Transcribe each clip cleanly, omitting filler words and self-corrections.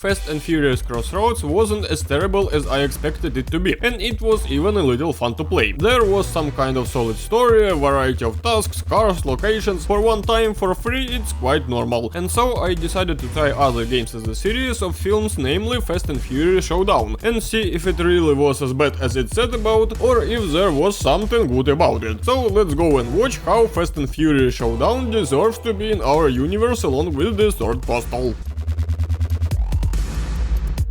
Fast and Furious Crossroads wasn't as terrible as I expected it to be, and it was even a little fun to play. There was some kind of solid story, a variety of tasks, cars, locations. For one time for free it's quite normal, and so I decided to try other games as a series of films, namely Fast and Furious Showdown, and see if it really was as bad as it said about, or if there was something good about it. So let's go and watch how Fast and Furious Showdown deserves to be in our universe along with the third Postal.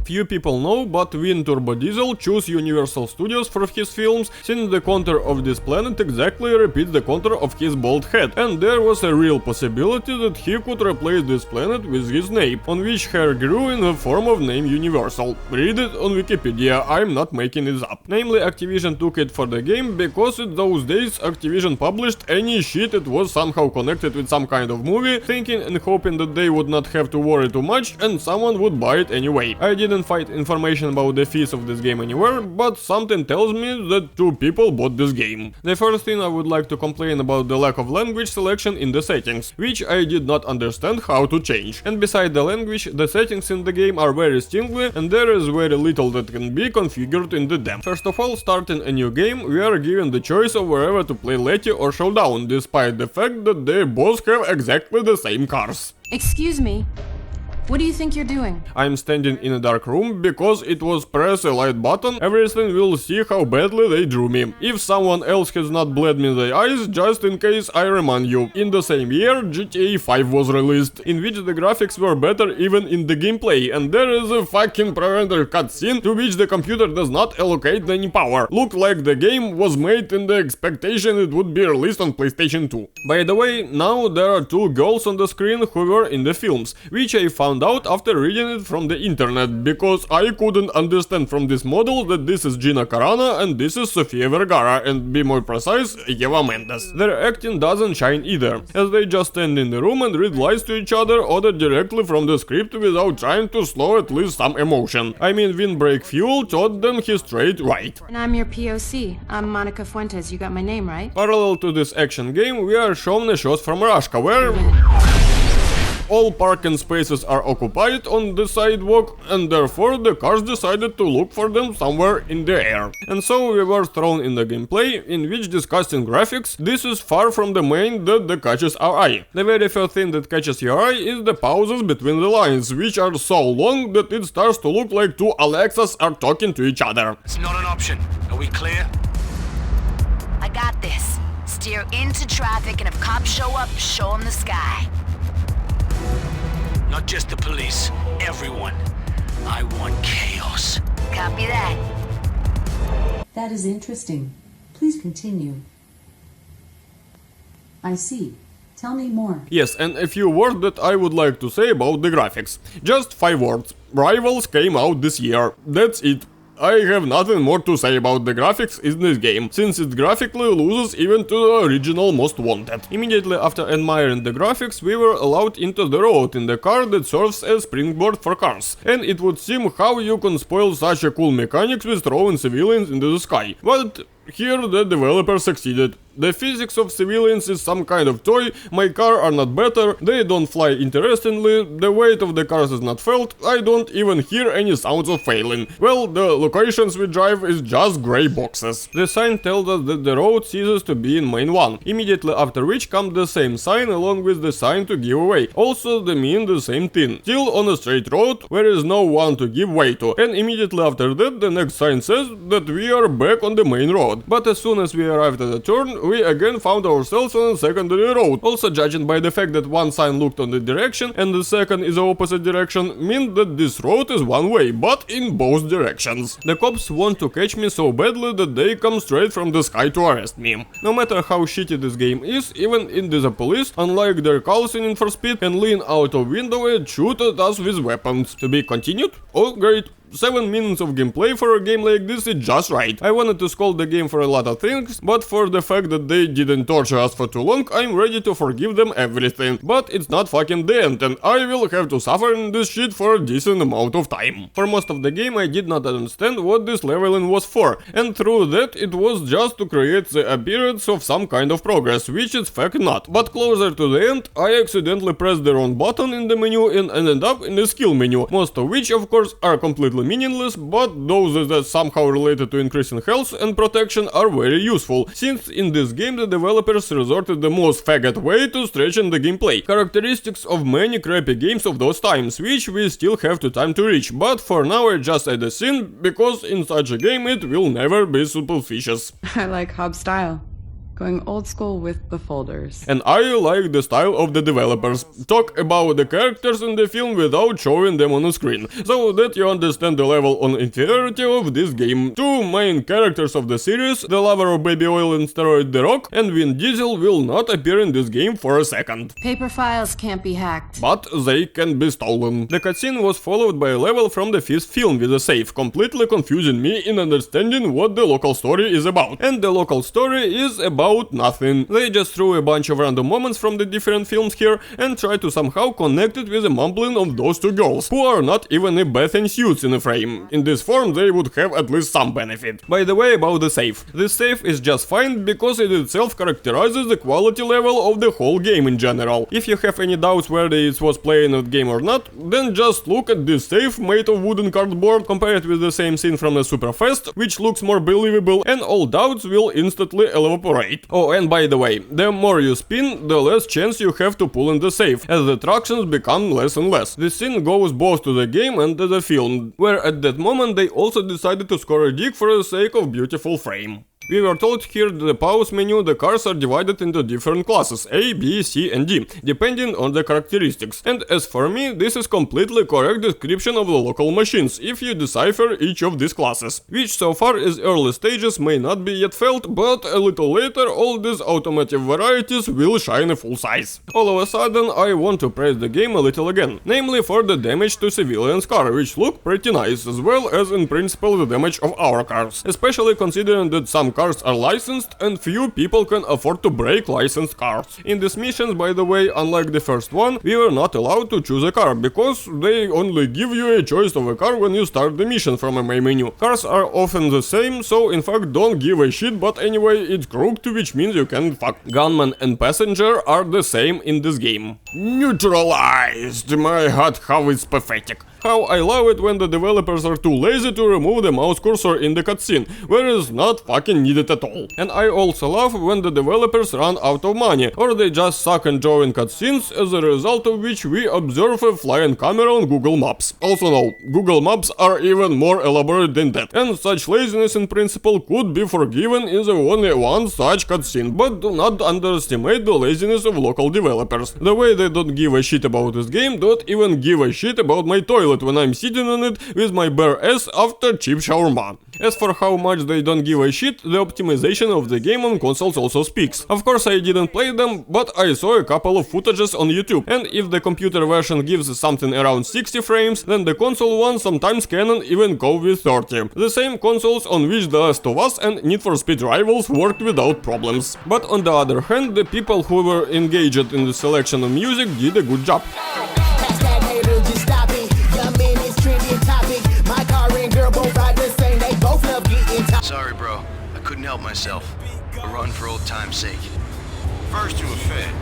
Few people know, but Vin Turbo Diesel chose Universal Studios for his films, since the contour of this planet exactly repeats the contour of his bald head, and there was a real possibility that he could replace this planet with his name, on which hair grew in the form of name Universal. Read it on Wikipedia, I'm not making it up. Namely, Activision took it for the game because in those days Activision published any shit that was somehow connected with some kind of movie, thinking and hoping that they would not have to worry too much and someone would buy it anyway. I didn't find information about the fees of this game anywhere, but something tells me that two people bought this game. The first thing I would like to complain about the lack of language selection in the settings, which I did not understand how to change. And beside the language, the settings in the game are very stingly, and there is very little that can be configured in the them. First of all, starting a new game, we are given the choice of wherever to play Letty or Showdown, despite the fact that they both have exactly the same cars. Excuse me. What do you think you're doing? I'm standing in a dark room because it was press a light button, everything will see how badly they drew me. If someone else has not bled me in the eyes, just in case I remind you, in the same year GTA 5 was released, in which the graphics were better even in the gameplay, and there is a fucking pre-render cutscene to which the computer does not allocate any power. Looked like the game was made in the expectation it would be released on PlayStation 2. By the way, now there are two girls on the screen who were in the films, which I found out after reading it from the internet, because I couldn't understand from this model that this is Gina Carano and this is Sofia Vergara, and be more precise, Eva Mendes. Their acting doesn't shine either, as they just stand in the room and read lines to each other ordered directly from the script without trying to slow at least some emotion. I mean, Windbreak Fuel taught them his straight right. And I'm your POC. I'm Monica Fuentes. You got my name right? Parallel to this action game, we are shown a shot from Russia, where all parking spaces are occupied on the sidewalk, and therefore the cars decided to look for them somewhere in the air. And so we were thrown in the gameplay, in which, discussing graphics, this is far from the main that catches our eye. The very first thing that catches your eye is the pauses between the lines, which are so long that it starts to look like two Alexas are talking to each other. It's not an option. Are we clear? I got this. Steer into traffic, and if cops show up, show them the sky. Not just the police, everyone. I want chaos. Copy that. That is interesting. Please continue. I see. Tell me more. Yes, and a few words that I would like to say about the graphics. Just 5 words. Rivals came out this year. That's it. I have nothing more to say about the graphics in this game, since it graphically loses even to the original Most Wanted. Immediately after admiring the graphics, we were allowed into the road in the car that serves as springboard for cars. And it would seem how you can spoil such a cool mechanics with throwing civilians into the sky. But here the developer succeeded. The physics of civilians is some kind of toy, my car are not better, they don't fly interestingly, the weight of the cars is not felt, I don't even hear any sounds of failing. Well, the locations we drive is just grey boxes. The sign tells us that the road ceases to be in main 1, immediately after which comes the same sign along with the sign to give away. Also they mean the same thing, still on a straight road where is no one to give way to, and immediately after that the next sign says that we are back on the main road. But as soon as we arrived at the turn, we again found ourselves on a secondary road. Also, judging by the fact that one sign looked on the direction and the second is the opposite direction, means that this road is one way, but in both directions. The cops want to catch me so badly that they come straight from the sky to arrest me. No matter how shitty this game is, even in the police, unlike their calls in Need for Speed, can lean out of window and shoot at us with weapons. To be continued? Oh great. 7 minutes of gameplay for a game like this is just right. I wanted to scold the game for a lot of things, but for the fact that they didn't torture us for too long, I'm ready to forgive them everything. But it's not fucking the end, and I will have to suffer in this shit for a decent amount of time. For most of the game I did not understand what this leveling was for, and through that it was just to create the appearance of some kind of progress, which it's fact not. But closer to the end, I accidentally pressed the wrong button in the menu and ended up in the skill menu, most of which of course are completely meaningless, but those that somehow related to increasing health and protection are very useful, since in this game the developers resorted the most faggot way to stretching the gameplay, characteristics of many crappy games of those times, which we still have to time to reach, but for now I just add a scene, because in such a game it will never be superstitious. I like Hobbs' style. Going old school with the folders. And I like the style of the developers. Talk about the characters in the film without showing them on the screen, so that you understand the level of inferiority of this game. Two main characters of the series, the lover of baby oil and steroid The Rock, and Vin Diesel will not appear in this game for a second. Paper files can't be hacked. But they can be stolen. The cutscene was followed by a level from the fifth film with a save, completely confusing me in understanding what the local story is about. And the local story is about nothing. They just threw a bunch of random moments from the different films here and try to somehow connect it with the mumbling of those two girls, who are not even in bathing suits in a frame. In this form they would have at least some benefit. By the way, about the save. This save is just fine because it itself characterizes the quality level of the whole game in general. If you have any doubts whether it was playing a game or not, then just look at this save made of wooden cardboard, compare it with the same scene from the Super Fast, which looks more believable, and all doubts will instantly evaporate. Oh, and by the way, the more you spin, the less chance you have to pull in the save, as the tractions become less and less. This scene goes both to the game and to the film, where at that moment they also decided to score a dig for the sake of beautiful frame. We were told here that the pause menu, the cars are divided into different classes, A, B, C and D, depending on the characteristics. And as for me, this is completely correct description of the local machines, if you decipher each of these classes. Which so far as early stages may not be yet felt, but a little later all these automotive varieties will shine a full size. All of a sudden I want to praise the game a little again, namely for the damage to civilians' car, which look pretty nice, as well as in principle the damage of our cars, especially considering that some cars are licensed and few people can afford to break licensed cars. In these missions, by the way, unlike the first one, we were not allowed to choose a car, because they only give you a choice of a car when you start the mission from a main menu. Cars are often the same, so in fact don't give a shit, but anyway, it's crooked, which means you can fuck. Gunman and passenger are the same in this game. Neutralized! My god, how it's pathetic. How I love it when the developers are too lazy to remove the mouse cursor in the cutscene, where it's not fucking needed at all. And I also love when the developers run out of money, or they just suck at drawing cutscenes, as a result of which we observe a flying camera on Google Maps. Also no, Google Maps are even more elaborate than that, and such laziness in principle could be forgiven in the only one such cutscene, but do not underestimate the laziness of local developers. The way they don't give a shit about this game, don't even give a shit about my toilet when I'm sitting on it with my bare ass after cheap shawarma. As for how much they don't give a shit, the optimization of the game on consoles also speaks. Of course I didn't play them, but I saw a couple of footages on YouTube, and if the computer version gives something around 60 frames, then the console one sometimes can even go with 30. The same consoles on which The Last of Us and Need for Speed Rivals worked without problems. But on the other hand, the people who were engaged in the selection of music did a good job. Sorry, bro. I couldn't help myself. A run for old time's sake. First you were fed.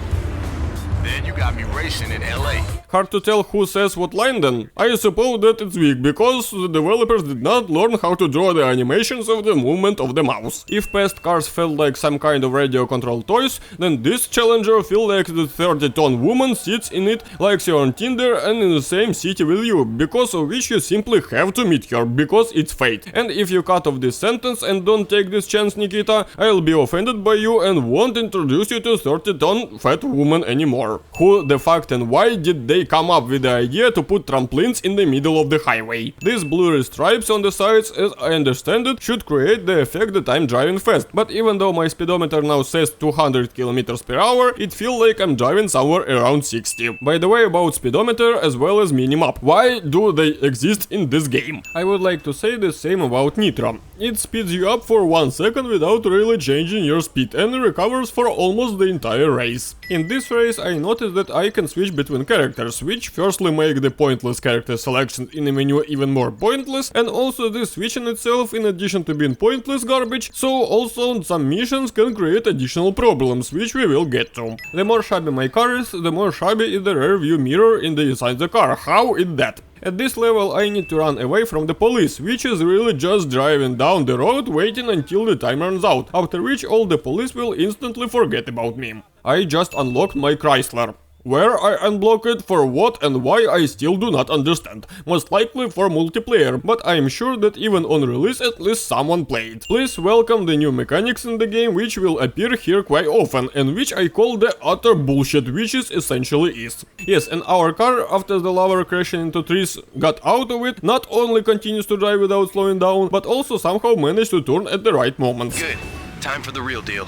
Then you got me racing in LA. Hard to tell who says what line then. I suppose that it's weak, because the developers did not learn how to draw the animations of the movement of the mouse. If past cars felt like some kind of radio-controlled toys, then this Challenger feels like the 30-ton woman sits in it like you're on Tinder and in the same city with you, because of which you simply have to meet her, because it's fate. And if you cut off this sentence and don't take this chance, Nikita, I'll be offended by you and won't introduce you to 30-ton fat woman anymore. Who the fuck and why did they they come up with the idea to put trampolines in the middle of the highway. These blurry stripes on the sides, as I understand it, should create the effect that I'm driving fast, but even though my speedometer now says 200 km per hour, it feels like I'm driving somewhere around 60. By the way, about speedometer as well as minimap, why do they exist in this game? I would like to say the same about nitro. It speeds you up for 1 second without really changing your speed and recovers for almost the entire race. In this race I noticed that I can switch between characters, which firstly make the pointless character selection in the menu even more pointless, and also this switching itself, in addition to being pointless garbage, so also some missions can create additional problems, which we will get to. The more shabby my car is, the more shabby is the rear view mirror inside the car. How is that? At this level I need to run away from the police, which is really just driving down the road waiting until the time runs out, after which all the police will instantly forget about me. I just unlocked my Chrysler. Where I unblock it, for what and why, I still do not understand. Most likely for multiplayer, but I am sure that even on release at least someone played. Please welcome the new mechanics in the game, which will appear here quite often, and which I call the utter bullshit, which it essentially is. Yes, and our car, after the lava crashing into trees got out of it, not only continues to drive without slowing down, but also somehow managed to turn at the right moments. Good. Time for the real deal.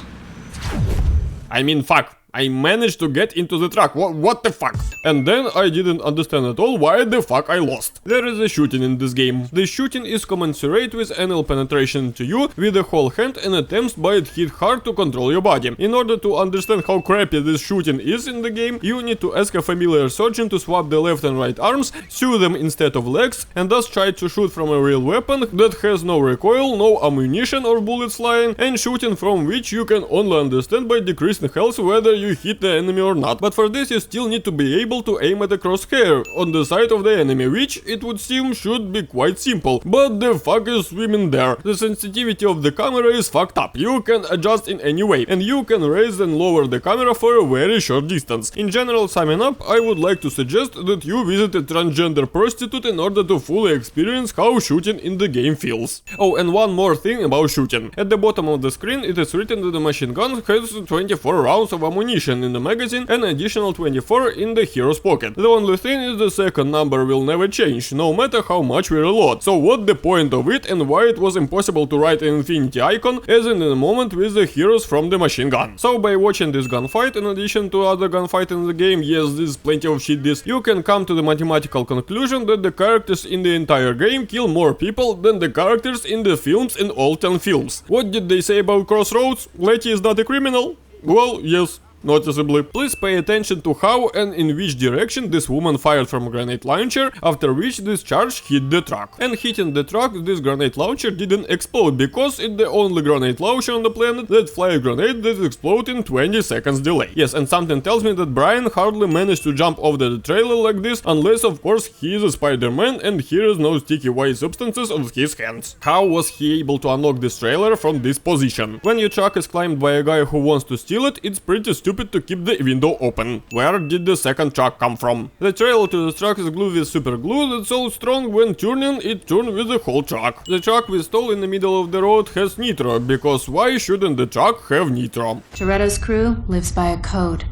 I mean, fuck. I managed to get into the truck, what the fuck? And then I didn't understand at all why the fuck I lost. There is a shooting in this game. The shooting is commensurate with anal penetration to you with the whole hand and attempts by it hit hard to control your body. In order to understand how crappy this shooting is in the game, you need to ask a familiar surgeon to swap the left and right arms, sew them instead of legs, and thus try to shoot from a real weapon that has no recoil, no ammunition or bullets flying, and shooting from which you can only understand by decreasing health whether you hit the enemy or not. But for this you still need to be able to aim at a crosshair on the side of the enemy, which it would seem should be quite simple, but the fuck is swimming there. The sensitivity of the camera is fucked up. You can adjust in any way, and you can raise and lower the camera for a very short distance. In general, summing up, I would like to suggest that you visit a transgender prostitute in order to fully experience how shooting in the game feels. Oh, and one more thing about shooting. At the bottom of the screen it is written that the machine gun has 24 rounds of ammunition in the magazine and additional 24 in the hero's pocket. The only thing is the second number will never change, no matter how much we reload. So what the point of it and why it was impossible to write an infinity icon as in the moment with the heroes from the machine gun. So by watching this gunfight, in addition to other gunfight in the game, yes, there's plenty of shit this, you can come to the mathematical conclusion that the characters in the entire game kill more people than the characters in the films in all 10 films. What did they say about Crossroads? Letty is not a criminal? Well, yes. Noticeably. Please pay attention to how and in which direction this woman fired from a grenade launcher, after which this charge hit the truck. And hitting the truck, this grenade launcher didn't explode, because it's the only grenade launcher on the planet that fly a grenade that explodes in 20 seconds delay. Yes, and something tells me that Brian hardly managed to jump off the trailer like this, unless of course he is a Spider-Man and he has no sticky white substances on his hands. How was he able to unlock this trailer from this position? When your truck is climbed by a guy who wants to steal it, it's pretty stupid to keep the window open. Where did the second truck come from? The trailer to the truck is glued with super glue that's so strong when turning it turns with the whole truck. The truck we stole in the middle of the road has nitro, because why shouldn't the truck have nitro? Toretto's crew lives by a code.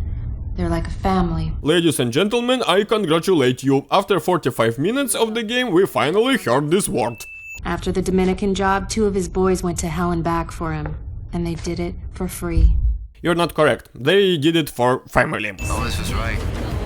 They're like a family. Ladies and gentlemen, I congratulate you. After 45 minutes of the game, we finally heard this word. After the Dominican job, 2 of his boys went to hell and back for him. And they did it for free. You're not correct. They did it for family. Elvis was right.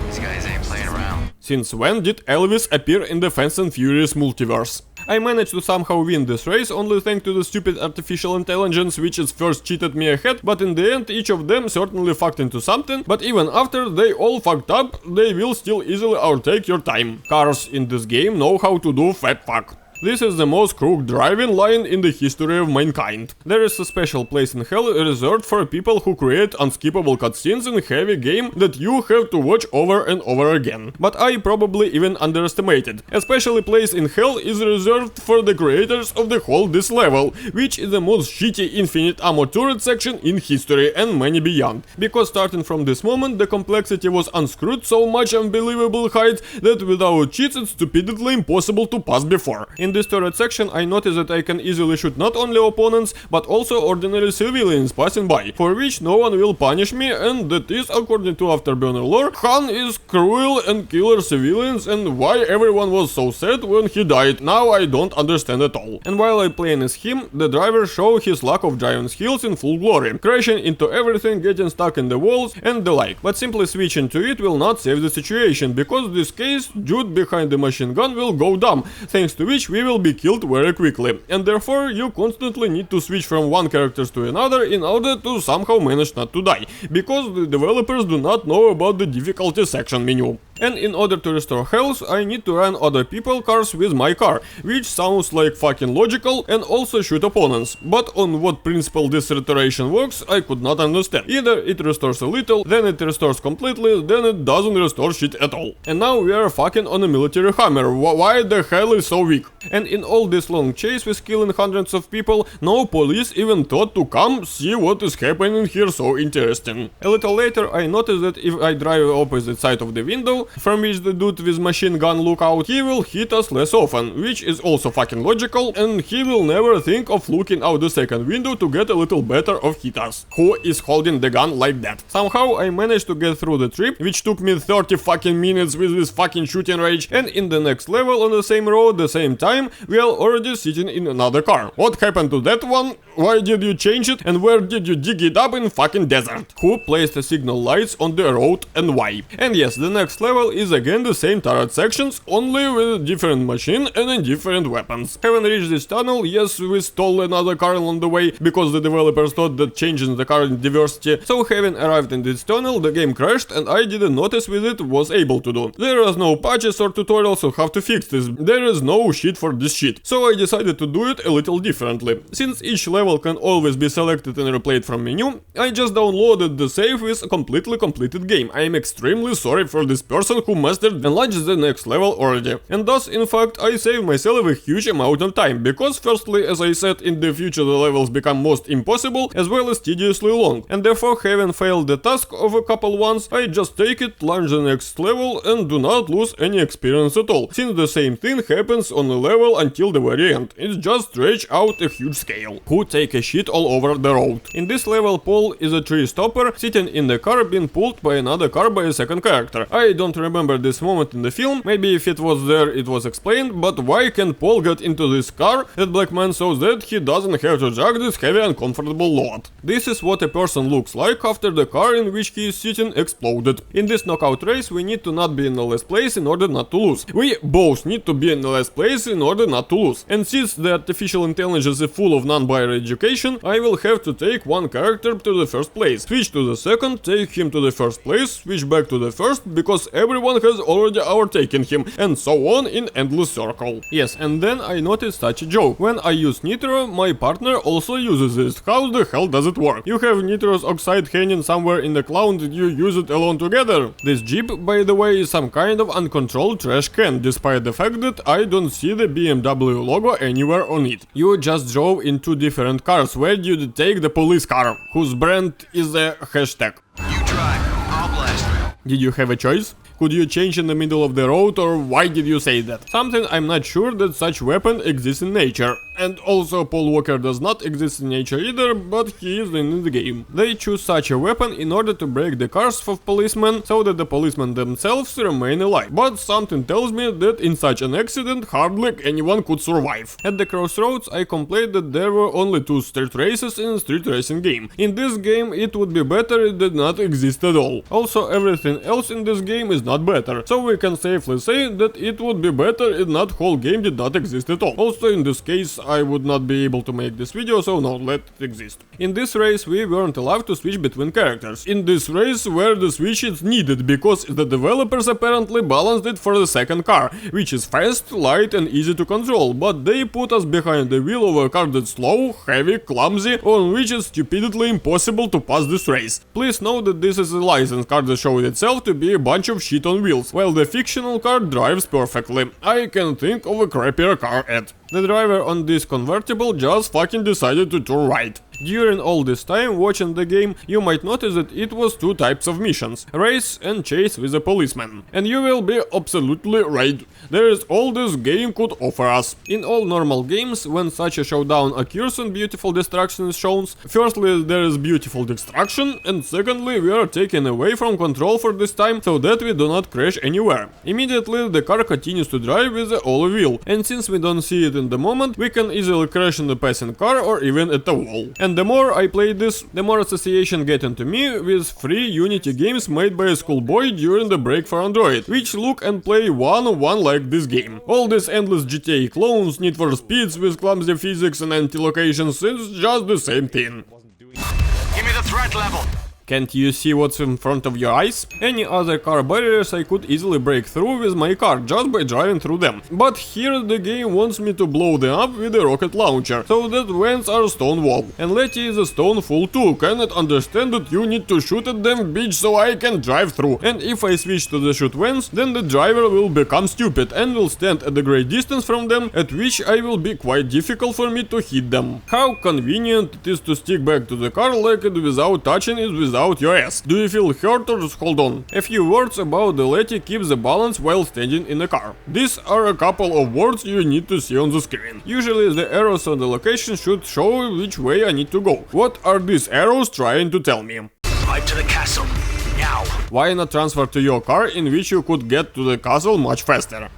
These guys ain't playing around. Since when did Elvis appear in the Fast and Furious multiverse? I managed to somehow win this race only thanks to the stupid artificial intelligence which at first cheated me ahead, but in the end each of them certainly fucked into something, but even after they all fucked up, they will still easily overtake your time. Cars in this game know how to do fat fuck. This is the most crooked driving line in the history of mankind. There is a special place in hell reserved for people who create unskippable cutscenes in a heavy game that you have to watch over and over again. But I probably even underestimated. A special place in hell is reserved for the creators of the whole this level, which is the most shitty infinite ammo turret section in history and many beyond. Because starting from this moment the complexity was unscrewed so much unbelievable height that without cheats it's stupidly impossible to pass before. In In this third section I noticed that I can easily shoot not only opponents, but also ordinary civilians passing by, for which no one will punish me, and that is, according to Afterburner lore, Han is cruel and killer civilians, and why everyone was so sad when he died, now I don't understand at all. And while I playing as him, the driver showed his lack of giant skills in full glory, crashing into everything, getting stuck in the walls and the like, but simply switching to it will not save the situation, because in this case dude behind the machine gun will go dumb, thanks to which we will be killed very quickly, and therefore you constantly need to switch from one character to another in order to somehow manage not to die, because the developers do not know about the difficulty section menu. And in order to restore health, I need to run other people cars with my car, which sounds like fucking logical, and also shoot opponents. But on what principle this restoration works, I could not understand. Either it restores a little, then it restores completely, then it doesn't restore shit at all. And now we are fucking on a military hammer. Why the hell is so weak? And in all this long chase with killing hundreds of people, no police even thought to come see what is happening here, so interesting. A little later I noticed that if I drive opposite side of the window, from which the dude with machine gun look out, he will hit us less often, which is also fucking logical, and he will never think of looking out the second window to get a little better of hit us. Who is holding the gun like that? Somehow I managed to get through the trip, which took me 30 fucking minutes with this fucking shooting rage, and in the next level on the same road, the same time, we are already sitting in another car. What happened to that one? Why did you change it, and where did you dig it up in fucking desert? Who placed the signal lights on the road and why? And yes, the next level is again the same turret sections, only with a different machine and different weapons. Having reached this tunnel, yes, we stole another car along the way, because the developers thought that changing the car in diversity, so having arrived in this tunnel, the game crashed and I didn't notice with it was able to do. There was no patches or tutorials on how to fix this, there is no shit for this shit, so I decided to do it a little differently. Since each level can always be selected and replayed from menu, I just downloaded the save with a completely completed game. I am extremely sorry for this person who mastered and launched the next level already. And thus, in fact, I saved myself a huge amount of time, because firstly, as I said, in the future the levels become most impossible, as well as tediously long, and therefore having failed the task of a couple once, I just take it, launch the next level and do not lose any experience at all, since the same thing happens on a level until the very end. It's just stretch out a huge scale. Who take a shit all over the road. In this level, Paul is a tree stopper sitting in the car being pulled by another car by a second character. I don't remember this moment in the film, maybe if it was there it was explained, but why can Paul get into this car that black man so that he doesn't have to drag this heavy uncomfortable load? This is what a person looks like after the car in which he is sitting exploded. In this knockout race we need to not be in the last place in order not to lose. We both need to be in the last place in order not to lose. And since the artificial intelligence is full of non-binary education, I will have to take one character to the first place, switch to the second, take him to the first place, switch back to the first, because everyone has already overtaken him, and so on in endless circle. Yes, and then I noticed such a joke. When I use nitro, my partner also uses it. How the hell does it work? You have nitrous oxide hanging somewhere in the cloud and you use it alone together? This Jeep, by the way, is some kind of uncontrolled trash can, despite the fact that I don't see the BMW logo anywhere on it. You just drove in two different cars. Where did you take the police car, whose brand is a hashtag? You drive, I'll blast her. Did you have a choice? Could you change in the middle of the road, or why did you say that? Something I'm not sure that such weapon exists in nature. And also Paul Walker does not exist in nature either, but he is in the game. They choose such a weapon in order to break the cars of policemen, so that the policemen themselves remain alive. But something tells me that in such an accident hardly anyone could survive. At the crossroads I complained that there were only 2 street races in a street racing game. In this game it would be better it did not exist at all. Also everything else in this game is not better, so we can safely say that it would be better if not whole game did not exist at all. Also in this case I would not be able to make this video, so no, let it exist. In this race we weren't allowed to switch between characters. In this race where the switch is needed, because the developers apparently balanced it for the second car, which is fast, light and easy to control, but they put us behind the wheel of a car that's slow, heavy, clumsy, on which is stupidly impossible to pass this race. Please note that this is a licensed car that showed itself to be a bunch of shit on wheels, while the fictional car drives perfectly. I can think of a crappier car at. The driver on this convertible just fucking decided to turn right. During all this time watching the game, you might notice that it was two types of missions, race and chase with a policeman. And you will be absolutely right, there is all this game could offer us. In all normal games, when such a showdown occurs and beautiful destruction is shown, firstly there is beautiful destruction, and secondly we are taken away from control for this time so that we do not crash anywhere. Immediately the car continues to drive with the all wheel, and since we don't see it in the moment, we can easily crash in the passing car or even at a wall. And the more I play this, the more association get into me with free Unity games made by a schoolboy during the break for Android, which look and play one-on-one like this game. All these endless GTA clones, Need for Speeds with clumsy physics and anti-locations is just the same thing. Give me the threat level. Can't you see what's in front of your eyes? Any other car barriers I could easily break through with my car just by driving through them. But here the game wants me to blow them up with a rocket launcher, so that vents are stone wall. And Letty is a stone fool too, cannot understand that you need to shoot at them bitch so I can drive through. And if I switch to the shoot vents, then the driver will become stupid and will stand at a great distance from them, at which I will be quite difficult for me to hit them. How convenient it is to stick back to the car like it without touching it without your ass. Do you feel hurt or just hold on? A few words about the Letty keeps the balance while standing in a car. These are a couple of words you need to see on the screen. Usually the arrows on the location should show which way I need to go. What are these arrows trying to tell me? Drive to the castle. Now. Why not transfer to your car in which you could get to the castle much faster?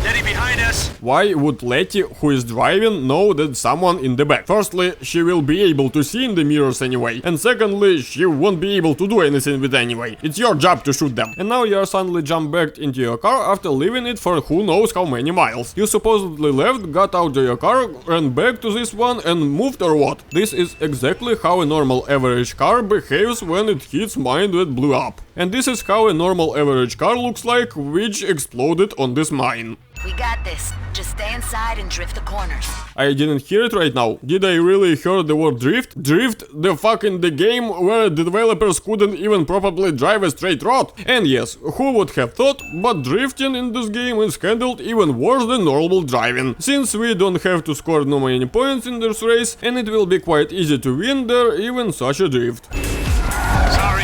Letty behind us. Why would Letty, who is driving, know that someone in the back? Firstly, she will be able to see in the mirrors anyway, and secondly, she won't be able to do anything with it anyway. It's your job to shoot them. And now you are suddenly jumped back into your car after leaving it for who knows how many miles. You supposedly left, got out of your car, ran back to this one and moved or what? This is exactly how a normal average car behaves when it hits mine that blew up. And this is how a normal average car looks like, which exploded on this mine. We got this. Just stay inside and drift the corners. I didn't hear it right now. Did I really hear the word drift? Drift? The fuck in the game where the developers couldn't even properly drive a straight road? And yes, who would have thought, but drifting in this game is handled even worse than normal driving, since we don't have to score no many points in this race, and it will be quite easy to win there even such a drift.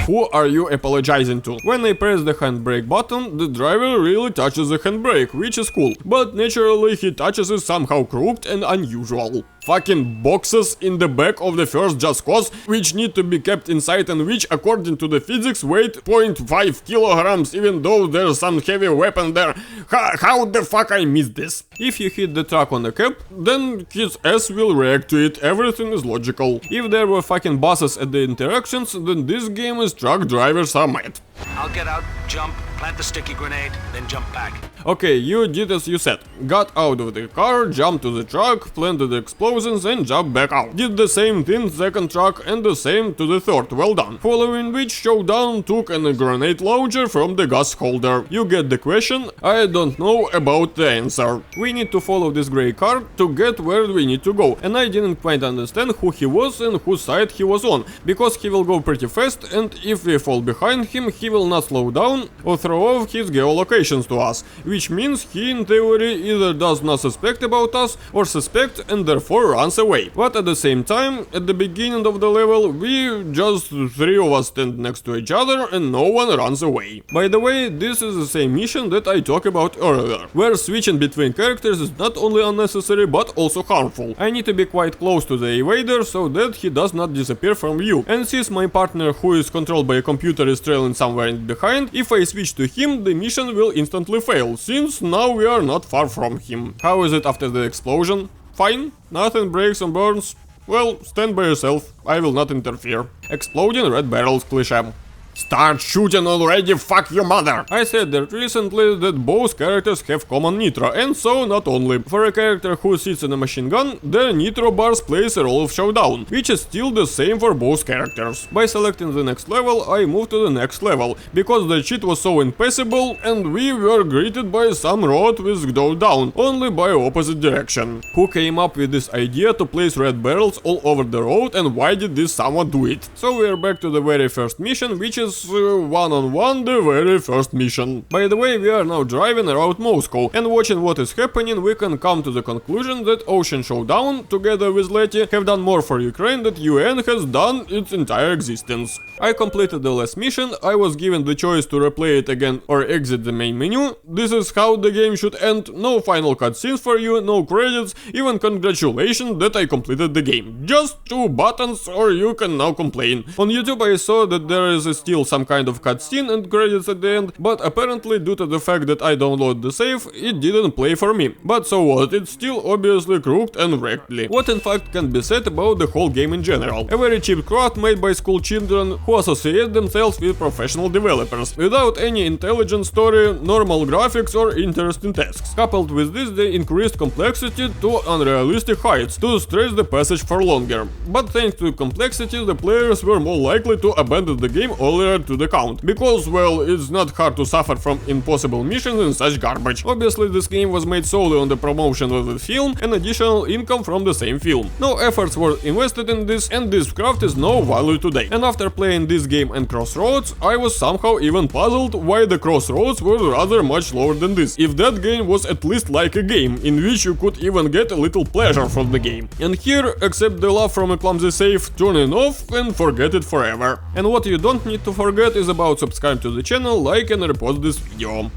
Who are you apologizing to? When I press the handbrake button, the driver really touches the handbrake, which is cool, but naturally he touches it somehow crooked and unusual. Fucking boxes in the back of the first Just Cause, which need to be kept inside and which, according to the physics, weight 0.5 kilograms, even though there's some heavy weapon there. How the fuck I missed this? If you hit the truck on the cap, then his ass will react to it, everything is logical. If there were fucking buses at the interactions, then this game is truck drivers are mad. I'll get out, jump, plant the sticky grenade, then jump back. Okay, you did as you said. Got out of the car, jumped to the truck, planted the explosions and jumped back out. Did the same thing second truck and the same to the third, well done. Following which, Showdown took a grenade launcher from the gas holder. You get the question? I don't know about the answer. We need to follow this grey car to get where we need to go, and I didn't quite understand who he was and whose side he was on, because he will go pretty fast, and if we fall behind him, he will not slow down or throw off his geolocations to us, which means he in theory either does not suspect about us or suspect and therefore runs away. But at the same time, at the beginning of the level, we just three of us stand next to each other and no one runs away. By the way, this is the same mission that I talked about earlier, where switching between characters is not only unnecessary but also harmful. I need to be quite close to the evader so that he does not disappear from view, and since my partner who is controlled by a computer is trailing somewhere behind, if I switch to him, the mission will instantly fail, since now we are not far from him. How is it after the explosion? Fine, nothing breaks and burns. Well, stand by yourself, I will not interfere. Exploding red barrels cliché. Start shooting already, fuck your mother! I said that recently that both characters have common nitro, and so not only. For a character who sits in a machine gun, their nitro bars plays a role of Showdown, which is still the same for both characters. By selecting the next level, I moved to the next level, because the cheat was so impassable, and we were greeted by some road with go down, only by opposite direction. Who came up with this idea to place red barrels all over the road, and why did this someone do it? So we are back to the very first mission, which is is one-on-one the very first mission. By the way, we are now driving around Moscow, and watching what is happening, we can come to the conclusion that Ocean Showdown, together with Letty, have done more for Ukraine than UN has done its entire existence. I completed the last mission, I was given the choice to replay it again or exit the main menu. This is how the game should end, no final cutscenes for you, no credits, even congratulations that I completed the game. Just 2 buttons or you can now complain. On YouTube I saw that there is still some kind of cutscene and credits at the end, but apparently due to the fact that I downloaded the save, it didn't play for me. But so what, it's still obviously crooked and wreckedly. What in fact can be said about the whole game in general? A very cheap craft made by school children who associate themselves with professional developers, without any intelligent story, normal graphics or interesting tasks. Coupled with this, they increased complexity to unrealistic heights to stretch the passage for longer. But thanks to complexity, the players were more likely to abandon the game earlier to the count, because, well, it's not hard to suffer from impossible missions and such garbage. Obviously, this game was made solely on the promotion of the film and additional income from the same film. No efforts were invested in this, and this craft is no value today. And after playing this game and Crossroads, I was somehow even puzzled why the Crossroads were rather much lower than this, if that game was at least like a game, in which you could even get a little pleasure from the game. And here, accept the love from a clumsy save, turn it off and forget it forever. And what you don't need to forget is about subscribe to the channel, like and repost this video.